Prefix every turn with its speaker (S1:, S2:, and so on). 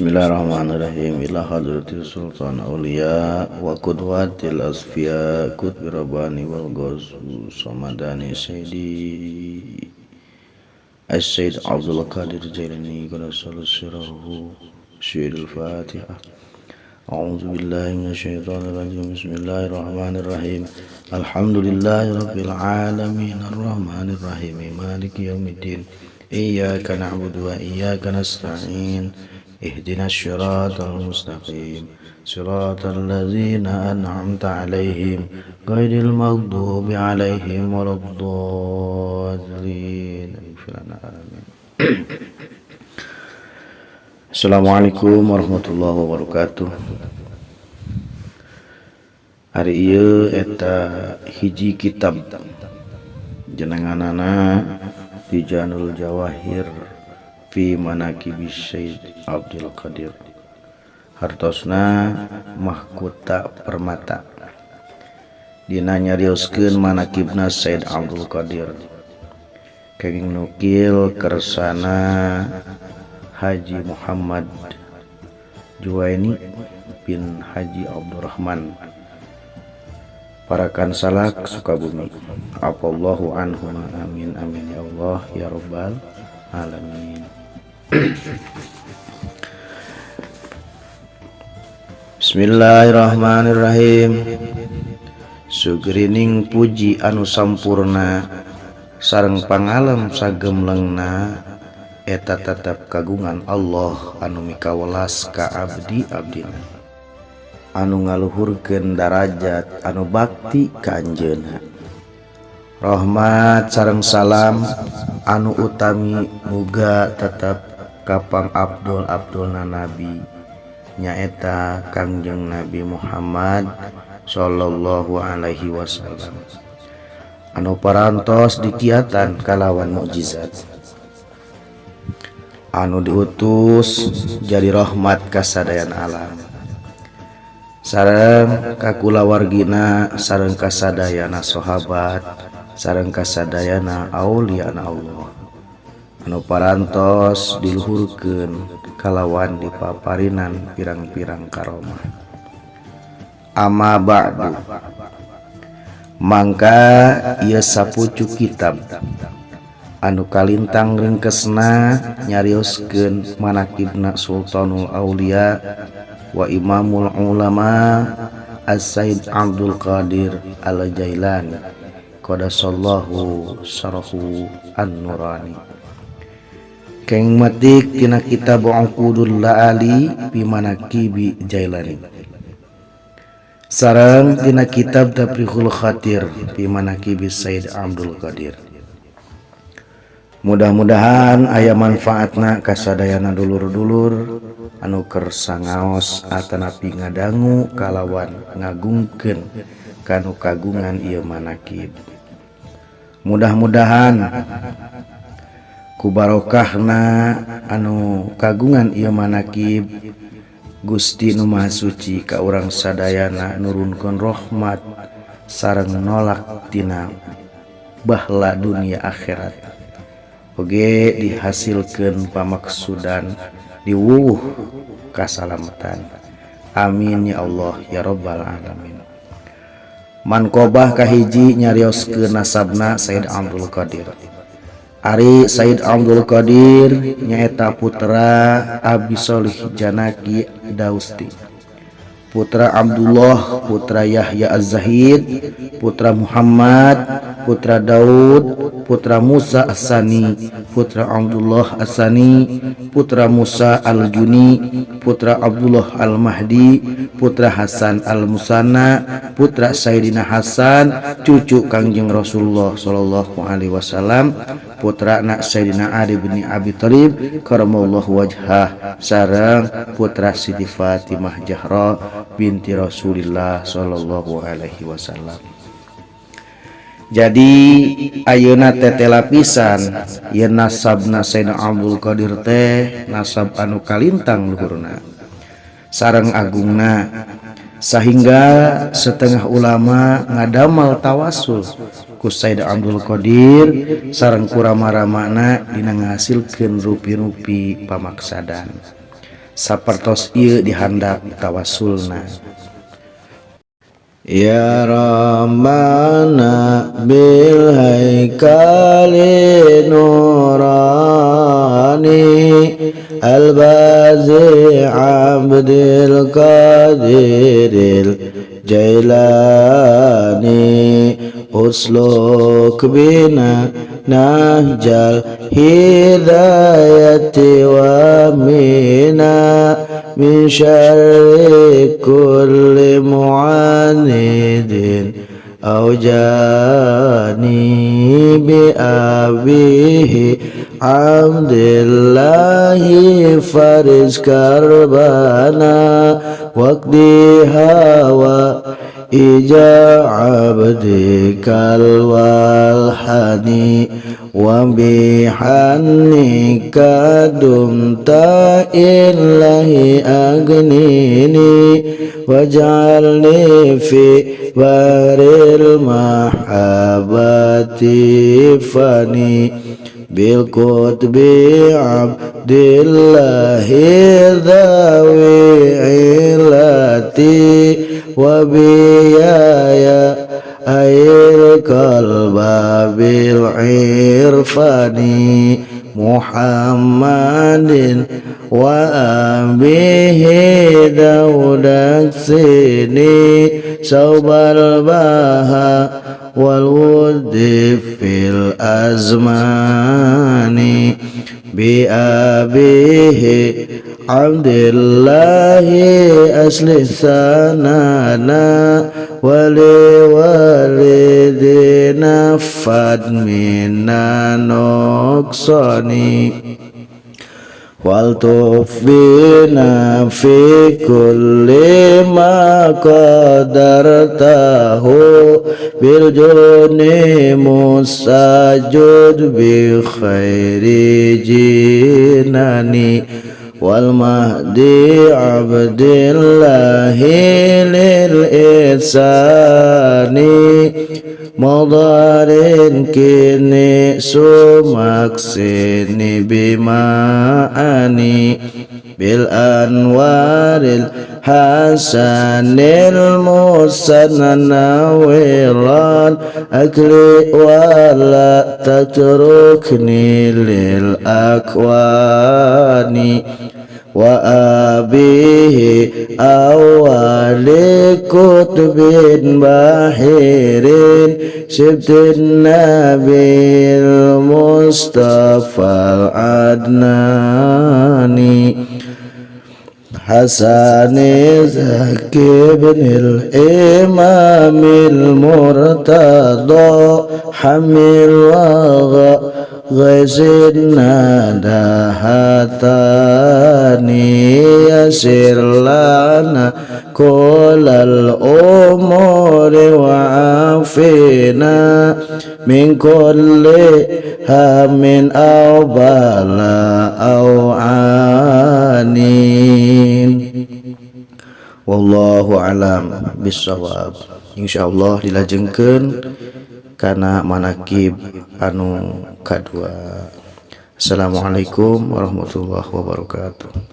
S1: Bismillahirrahmanirrahim. Ila hadratil sultan awliya wa qudwatil asfiya kutbi rabbani wal ghawsu samadani sayyidi As-Sayyid Abdul Qadir Jailani qadassallahu sirrahu syirul Fatihah. A'udzu billahi minasyaitonir rajim. Bismillahirrahmanirrahim. Alhamdulillahi rabbil alamin arrahmanir rahim maliki yaumiddin. Iyyaka na'budu wa iyyaka nasta'in. Ihdinas siratal mustaqim. Siratal ladzina an'amta 'alaihim ghairil maghdubi 'alaihim waladdallin. Amin. Assalamualaikum warahmatullahi wabarakatuh. Hari ieu eta hiji kitab jenenganana Tijanul Jawahir fi Manaqibis Sayyid Abdul Qadir. Hartosna mahkota permata. Dina nyarioskeun manaqibna Sayyid Abdul Qadir. Kenging nukil kersana Haji Muhammad Juwaini bin Haji Abdurrahman Parakan Salak Sukabumi. Afallahu anhum. Amin amin ya Allah ya rabbal alamin. Bismillahirrahmanirrahim. Sugerining puji anu sampurna sareng pangalem sagemlengna eta tetep kagungan Allah anu mikawelas ka abdi-abdina, anu ngaluhurkeun darajat anu bakti ka anjeunna. Rahmat sareng salam anu utami muga tetep kapang abdul-abdulna nabi nyaeta Kangjeng Nabi Muhammad sallallahu alaihi wasallam anu parantos dikiatan kalawan mukjizat, anu diutus jadi rahmat ka sadayan alam, sareng ka kulawargina, sareng ka sadayana sahabat, sareng ka sadayana auliana Allah anu parantos diluhurkeun kalawan dipaparinan pirang-pirang karomah. Amma ba'du, mangka ieu sapucuk kitab anu kalintang ringkesna nyarioskeun manaqibna Sultanul Aulia wa Imamul Ulama As-Sayyid Abdul Qadir Al-Jailani qadassallahu sarahu an-nurani. Keng matik tina kitab Uqudul La'ali fi Manaqibi Jailani, sareng tina kitab Tafriqul Khatir fi Manaqibis Sayyid Abdul Qadir. Mudah-mudahan aya manfaatna ka sadayana dulur-dulur anu keur sangaos atanapi ngadangu kalawan ngagungkeun kanu kagungan ieu manaqib. Mudah-mudahan ku barokahna anu kagungan ieu manaqib Gusti Nu Maha Suci ka urang sadayana nurunkeun rahmat sareng nolak tina bahla dunia akhirat, oge dihasilkeun pamaksudan diwuwuh kasalamatan. Amin ya Allah ya rabbal alamin. Manqobah kahiji nyarioskeun nasabna Sayyid Abdul Qadir. Ari Sayyid Abdul Qadir nyaeta putra Abi Sholih Janaki Dausti, putra Abdullah, putra Yahya Az-Zahid, putra Muhammad, putra Daud, putra Musa As-Sani, putra Abdullah As-Sani, putra Musa Al-Juni, putra Abdullah Al-Mahdi, putra Hasan Al-Musanna, putra Sayyidina Hasan, cucu Kangjeng Rasulullah sallallahu alaihi wasallam, putra anak Sayyidina Ali bin Abi Thalib karamallahu wajhah, sareng putra Siti Fatimah Zahra binti Rasulillah sallallahu alaihi wasallam. Jadi ayeuna teh lapisan ye nasabna Sayyidina Abdul Qadir teh nasab anu kalintang luhurna sareng agungna, sehingga setengah ulama ngadamal tawasul ku Sayyid Abdul Qadir sareng kurama-ramana dina ngahasilkeun rupi-rupi pamaksadan. sapertos ieu dihandap tawasulna. Ya Rabbana bil haikali nurani al-bazi abdil qadiril jailani usluk bina nahjal hidayati wa mina min syarri kulli mu'anidin aujani bi abihi Abdillahi faris karbana waqdi hawa ija abdikal walhani wa bihannika dumta illahi agnini waj'alni fi baril mahabati fani bil qutbi abdillahi dhawi ilati wa biyaya air qalba bil irfani Muhammadin wa abihi daudak sini saubal baha wal wudi fil azmani bi abihi Abdillahi asli sanana wali walidina fad minna nuqsani wal tufbina fi kulli ma qadartahu bil juni musajud bi khairi jinani wal mahdi abdillahi lil ihsani madarin kini sumaksini bima'ani bil anwaril hasanil musannawiran akli wala tatrukni lil akwani wa abihi awali kutubin bahirin sibtin nabil mustafa adnani Hasani Zaki binil imamil murtada hamil wa ghaisin nadahatani yasir lana kullal umuri wa afina min kulli hamin aw bala aw anin. Wallahu alam bisawab. Insyaallah dilajengkeun kana manakib anu kadua. Assalamualaikum warahmatullahi wabarakatuh.